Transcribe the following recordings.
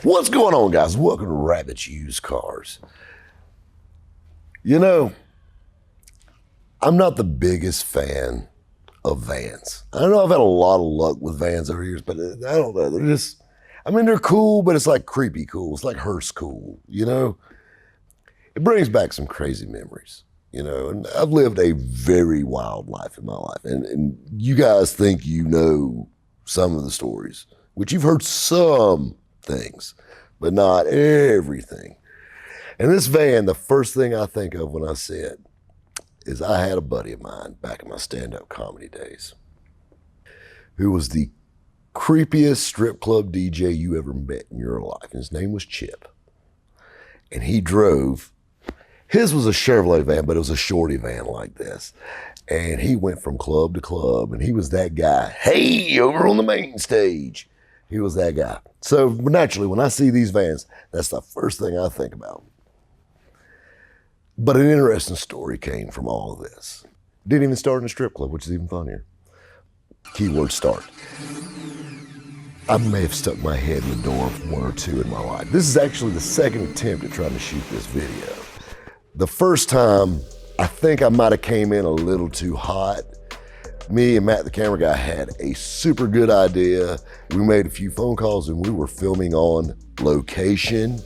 What's going on, guys? Welcome to Rabbit's Used Cars. You know, I'm not the biggest fan of vans. I don't know, I've had a lot of luck with vans over years, but I don't know. They're just, I mean, they're cool, but it's like creepy cool. It's like hearse cool, you know? It brings back some crazy memories, you know? And I've lived a very wild life in my life. And you guys think you know some of the stories, which you've heard some things, but not everything. And this van, the first thing I think of when I see it is I had a buddy of mine back in my stand-up comedy days who was the creepiest strip club DJ you ever met in your life. And his name was Chip. And he drove, his was a Chevrolet van, but it was a shorty van like this. And he went from club to club, and he was that guy. Hey, over on the main stage. He was that guy. So naturally, when I see these vans, that's the first thing I think about. But an interesting story came from all of this. Didn't even start in a strip club, which is even funnier. Keyword start. I may have stuck my head in the door one or two in my life. This is actually the second attempt at trying to shoot this video. The first time, I think I might have came in a little too hot. Me and Matt, the camera guy, had a super good idea. We made a few phone calls and we were filming on location.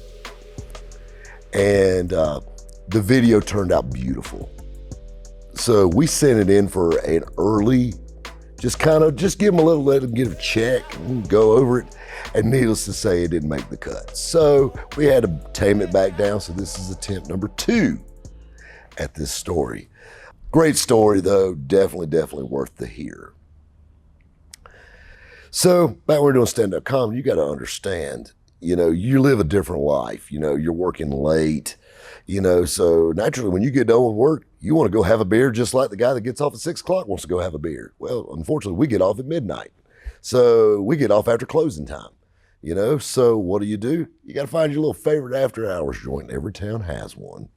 And the video turned out beautiful. So we sent it in for an early, just give them a little, let them get a check and go over it. And needless to say, it didn't make the cut. So we had to tame it back down. So this is attempt number 2 at this story. Great story though, definitely worth the hear. So back when we're doing stand-up comedy, you got to understand, you know, you live a different life. You know, you're working late, you know, so naturally when you get done with work, you want to go have a beer just like the guy that gets off at 6 o'clock wants to go have a beer. Well, unfortunately, we get off at midnight. So we get off after closing time, you know? So what do? You got to find your little favorite after hours joint. Every town has one.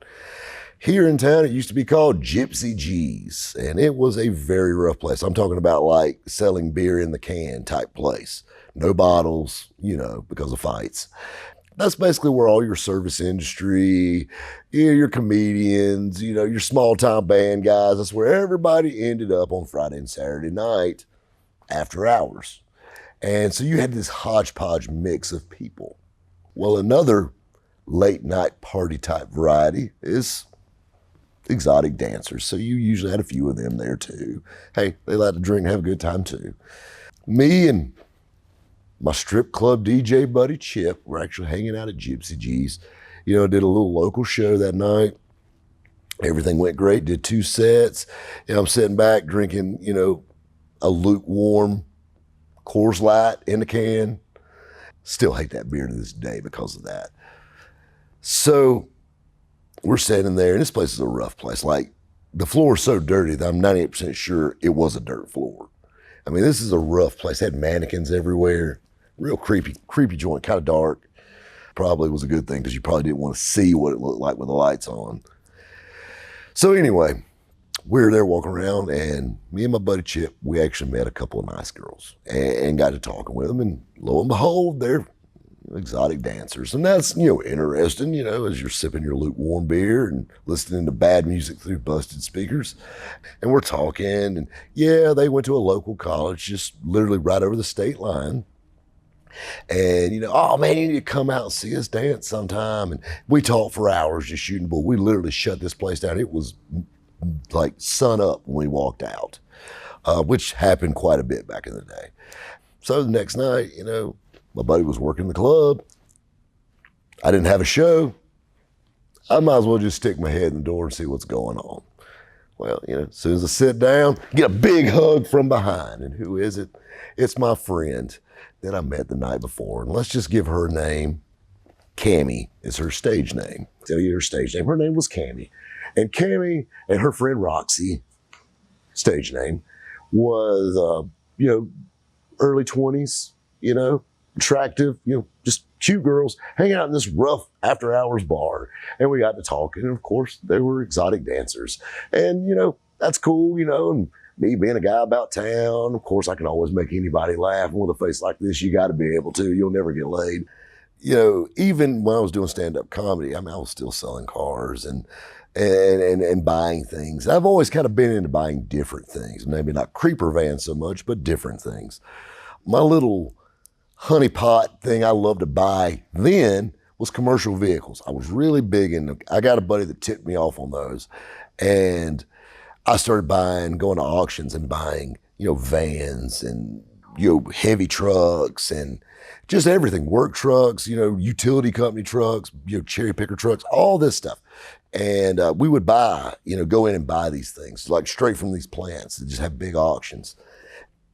Here in town, it used to be called Gypsy G's, and it was a very rough place. I'm talking about like selling beer in the can type place. No bottles, you know, because of fights. That's basically where all your service industry, your comedians, you know, your small time band guys, that's where everybody ended up on Friday and Saturday night after hours. And so you had this hodgepodge mix of people. Well, another late night party type variety is exotic dancers. So you usually had a few of them there too. Hey, they like to drink and have a good time too. Me and my strip club DJ buddy Chip were actually hanging out at Gypsy G's. You know, did a little local show that night. Everything went great, did 2 sets. And I'm sitting back drinking, you know, a lukewarm Coors Light in the can. Still hate that beer to this day because of that. So we're sitting there, and this place is a rough place. Like, the floor is so dirty that I'm 98% sure it was a dirt floor. I mean, this is a rough place. It had mannequins everywhere. Real creepy joint, kind of dark. Probably was a good thing because you probably didn't want to see what it looked like with the lights on. So anyway, we were there walking around, and me and my buddy Chip, we actually met a couple of nice girls and got to talking with them. And lo and behold, they're exotic dancers. And that's, you know, interesting, you know, as you're sipping your lukewarm beer and listening to bad music through busted speakers. And we're talking, and yeah, they went to a local college just literally right over the state line. And, you know, oh man, you need to come out and see us dance sometime. And we talked for hours just shooting bull. We literally shut this place down. It was like sun up when we walked out, which happened quite a bit back in the day. So the next night, you know, my buddy was working the club. I didn't have a show. I might as well just stick my head in the door and see what's going on. Well, you know, as soon as I sit down, get a big hug from behind. And who is it? It's my friend that I met the night before. And let's just give her a name. Cammie is her stage name. I'll tell you her stage name. Her name was Cammie. And Cammie and her friend Roxy, stage name, was, you know, early 20s, you know, attractive, you know, just cute girls hanging out in this rough after hours bar. And we got to talking. And of course, they were exotic dancers. And, you know, that's cool, you know, and me being a guy about town, of course, I can always make anybody laugh. And with a face like this, you got to be able to. You'll never get laid. even when I was doing stand-up comedy, I mean, I was still selling cars and buying things. I've always kind of been into buying different things, maybe not creeper vans so much, but different things. My little honeypot thing I loved to buy then was commercial vehicles. I was really big into, I got a buddy that tipped me off on those. And I started going to auctions and buying, vans and, heavy trucks and just everything, work trucks, utility company trucks, cherry picker trucks, all this stuff. And we would buy, go in and buy these things like straight from these plants and just have big auctions.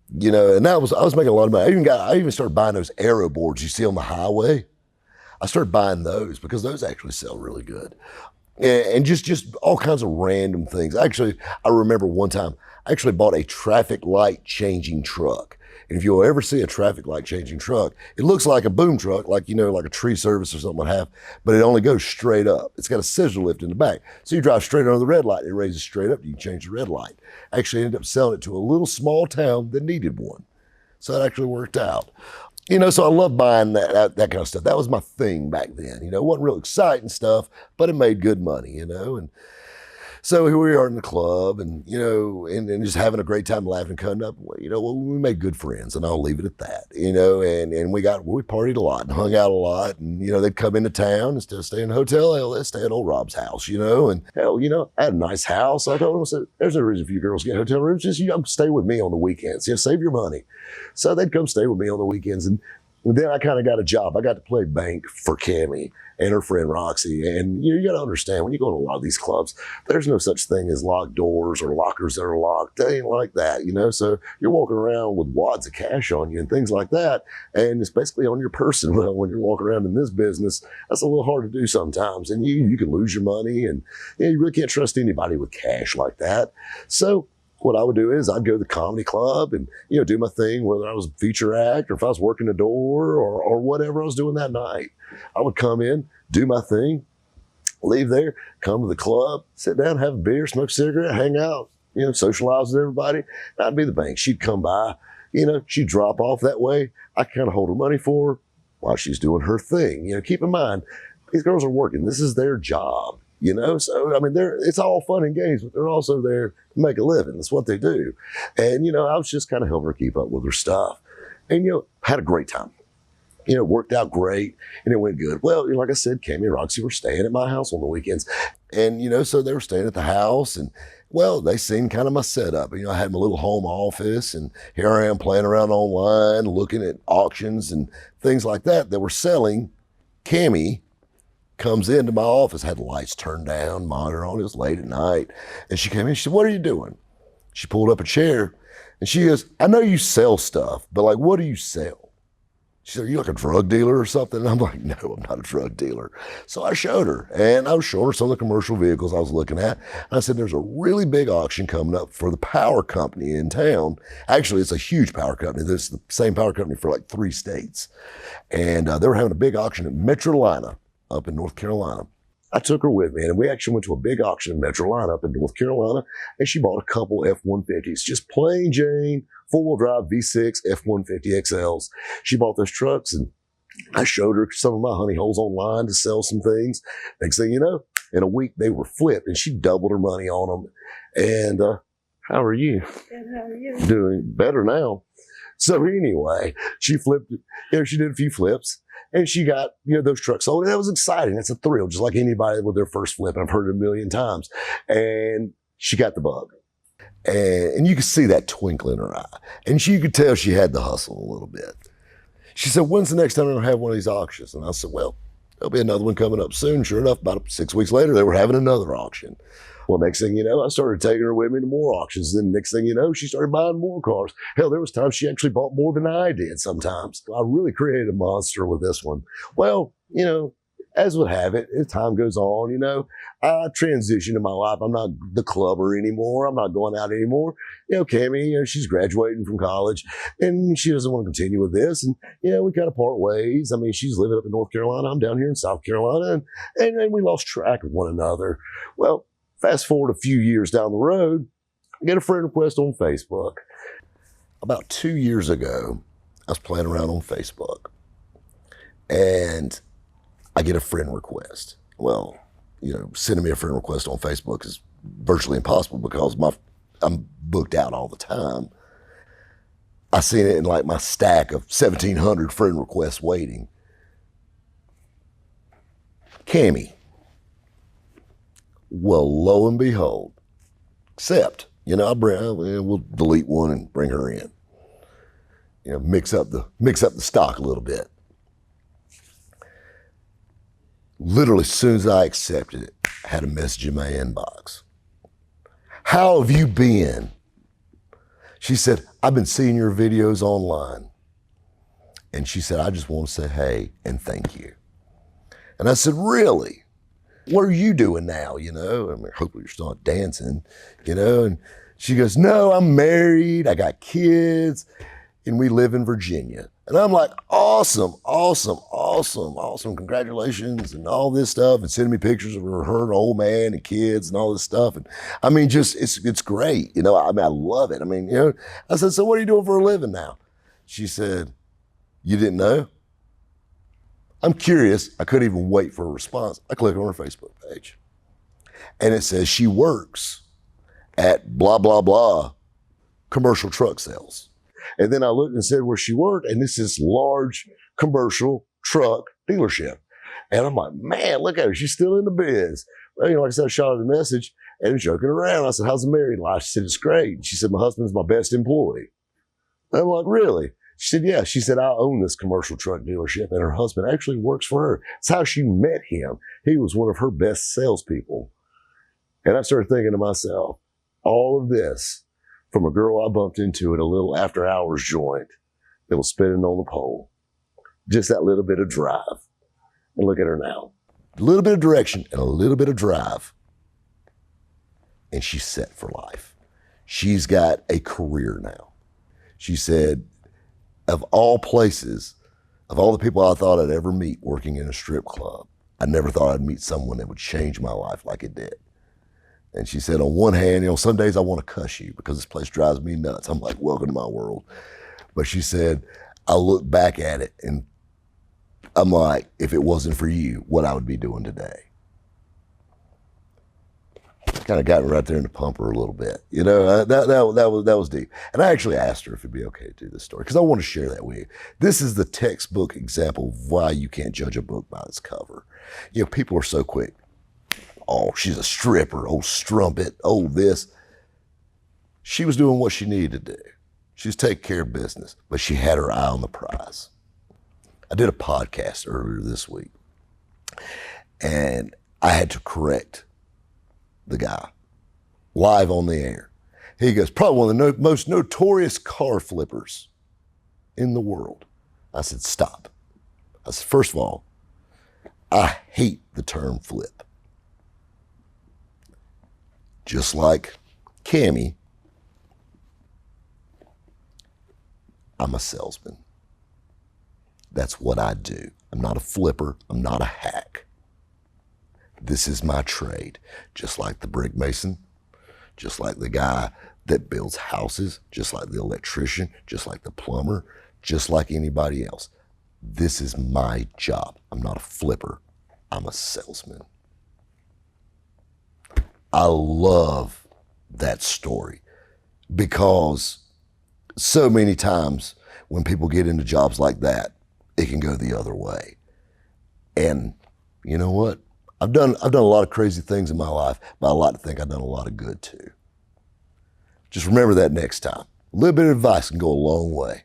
And I was making a lot of money. I even started buying those aero boards you see on the highway. I started buying those because those actually sell really good. And just all kinds of random things. Actually, I remember one time I actually bought a traffic light changing truck. And if you'll ever see a traffic light changing truck, it looks like a boom truck, like a tree service or something would have, but it only goes straight up. It's got a scissor lift in the back. So you drive straight under the red light, it raises straight up, you can change the red light. Actually ended up selling it to a little small town that needed one. So that actually worked out. So I love buying that kind of stuff. That was my thing back then. It wasn't real exciting stuff, but it made good money, and so here we are in the club and, and just having a great time laughing and cutting up. Well, we made good friends and I'll leave it at that, and we partied a lot and hung out a lot and, they'd come into town instead of staying in a hotel, they'd stay at old Rob's house, and hell, I had a nice house. I told them, I said, there's no reason for you girls to get hotel rooms. Just, stay with me on the weekends, save your money. So they'd come stay with me on the weekends. And then I kind of got a job. I got to play bank for Cammie and her friend Roxy. And you got to understand, when you go to a lot of these clubs, there's no such thing as locked doors or lockers that are locked. They ain't like that, So you're walking around with wads of cash on you and things like that. And it's basically on your person. Well, when you're walking around in this business, that's a little hard to do sometimes. And you can lose your money and you really can't trust anybody with cash like that. So what I would do is I'd go to the comedy club and, do my thing, whether I was a feature act or if I was working the door or whatever I was doing that night. I would come in, do my thing, leave there, come to the club, sit down, have a beer, smoke a cigarette, hang out, socialize with everybody. That'd be the bank. She'd come by, she'd drop off that way. I kind of hold her money for her while she's doing her thing. Keep in mind, these girls are working. This is their job. So, I mean, it's all fun and games, but they're also there to make a living. That's what they do. And, I was just kind of helping her keep up with her stuff and, had a great time. It worked out great and it went good. Well, like I said, Cammie and Roxy were staying at my house on the weekends. And, so they were staying at the house and, well, they seen kind of my setup. I had my little home office and here I am playing around online, looking at auctions and things like that were selling. Cammie comes into my office, had the lights turned down, monitor on, it was late at night. And she came in, she said, what are you doing? She pulled up a chair and she goes, I know you sell stuff, but like, what do you sell? She said, are you like a drug dealer or something? And I'm like, no, I'm not a drug dealer. So I showed her and I was showing her some of the commercial vehicles I was looking at. And I said, there's a really big auction coming up for the power company in town. Actually, it's a huge power company. There's the same power company for like 3 states. And they were having a big auction in Metrolina up in North Carolina. I took her with me and we actually went to a big auction in Metrolina up in North Carolina and she bought a couple F-150s, just plain Jane, 4-wheel drive V6 F-150 XLs. She bought those trucks and I showed her some of my honey holes online to sell some things. Next thing you know, in a week they were flipped and she doubled her money on them. And how are you? Good, how are you? Doing better now. So anyway, she flipped, she did a few flips. And she got, those trucks sold. And that was exciting. That's a thrill, just like anybody with their first flip. I've heard it a million times. And she got the bug. And you could see that twinkle in her eye. And you could tell she had the hustle a little bit. She said, when's the next time we're going to have one of these auctions? And I said, well, there'll be another one coming up soon. Sure enough, about 6 weeks later, they were having another auction. Well, next thing you know, I started taking her with me to more auctions. Then next thing you know, she started buying more cars. Hell, there was times she actually bought more than I did sometimes. I really created a monster with this one. Well, as would have it, as time goes on, I transition in my life. I'm not the clubber anymore. I'm not going out anymore. Cammie, she's graduating from college and she doesn't want to continue with this. And, we kind of part ways. I mean, she's living up in North Carolina. I'm down here in South Carolina and we lost track of one another. Well, fast forward a few years down the road, I get a friend request on Facebook. About 2 years ago, I was playing around on Facebook and I get a friend request. Well, sending me a friend request on Facebook is virtually impossible because I'm booked out all the time. I seen it in like my stack of 1,700 friend requests waiting. Cammie. Well, lo and behold, except, we'll delete one and bring her in. Mix up the stock a little bit. Literally, as soon as I accepted it, I had a message in my inbox. How have you been? She said, I've been seeing your videos online. And she said, I just want to say hey and thank you. And I said, really? What are you doing now? Hopefully you're still not dancing, And she goes, no, I'm married. I got kids and we live in Virginia. And I'm like, awesome. Congratulations and all this stuff, and sending me pictures of her old man and kids and all this stuff. And I mean, it's great. I love it. I said, so what are you doing for a living now? She said, you didn't know? I'm curious. I couldn't even wait for a response. I click on her Facebook page and it says she works at blah, blah, blah commercial truck sales. And then I looked and said where she worked, and this is large commercial truck dealership. And I'm like, man, look at her. She's still in the biz. Well, like I said, I shot her the message and I'm joking around. I said, how's the married life? She said, it's great. She said, my husband's my best employee. And I'm like, really? She said, yeah. She said, I own this commercial truck dealership, and her husband actually works for her. It's how she met him. He was one of her best salespeople. And I started thinking to myself, all of this from a girl I bumped into at a little after hours joint that was spinning on the pole. Just that little bit of drive. And look at her now. A little bit of direction and a little bit of drive. And she's set for life. She's got a career now. She said, of all places, of all the people I thought I'd ever meet working in a strip club, I never thought I'd meet someone that would change my life like it did. And she said, on one hand, some days I want to cuss you because this place drives me nuts. I'm like, welcome to my world. But she said, I look back at it and I'm like, if it wasn't for you, what I would be doing today. Kind of got me right there in the pumper a little bit. That was deep. And I actually asked her if it'd be okay to do this story because I want to share that with you. This is the textbook example of why you can't judge a book by its cover. People are so quick. Oh, she's a stripper, oh, strumpet, oh, this. She was doing what she needed to do. She was taking care of business, but she had her eye on the prize. I did a podcast earlier this week, and I had to correct the guy live on the air. He goes, probably one of the most notorious car flippers in the world. I said, stop. I said, first of all, I hate the term flip. Just like Cammie, I'm a salesman. That's what I do. I'm not a flipper. I'm not a hack. This is my trade. Just like the brick mason, just like the guy that builds houses, just like the electrician, just like the plumber, just like anybody else. This is my job. I'm not a flipper. I'm a salesman. I love that story because so many times when people get into jobs like that, it can go the other way. And you know what? I've done a lot of crazy things in my life, but I like to think I've done a lot of good too. Just remember that next time. A little bit of advice can go a long way.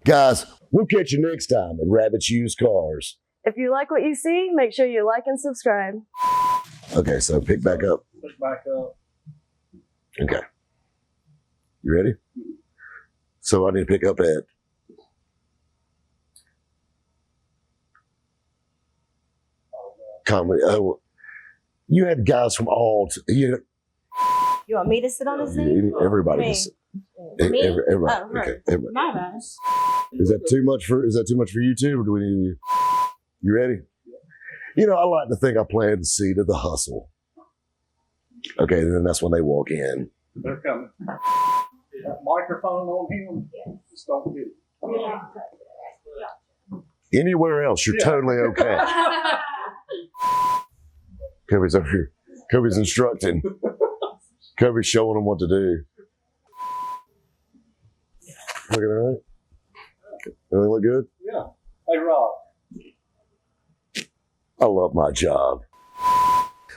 Guys, we'll catch you next time at Rabbit's Used Cars. If you like what you see, make sure you like and subscribe. Okay, so pick back up. Pick back up. Okay. You ready? So I need to pick up at comedy. You had guys from all. You want me to sit on the seat? Everybody. Me. Everybody. Oh, right. Okay. Everybody. My bad. Is that too much for you two, or do we need? You ready? I like to think I planted the seed of the hustle. Okay, then that's when they walk in. They're coming. That microphone on him, just don't get it. Anywhere else, you're totally okay. Kobe's over here. Kobe's instructing. Kobe's showing them what to do. Looking all right? Everything look good? Yeah. Hey, Rob. I love my job.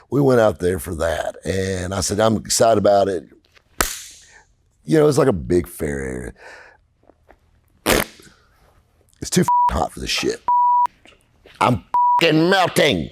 We went out there for that, and I said, I'm excited about it. You know, it's like a big fair area. It's too hot for this shit. I'm melting.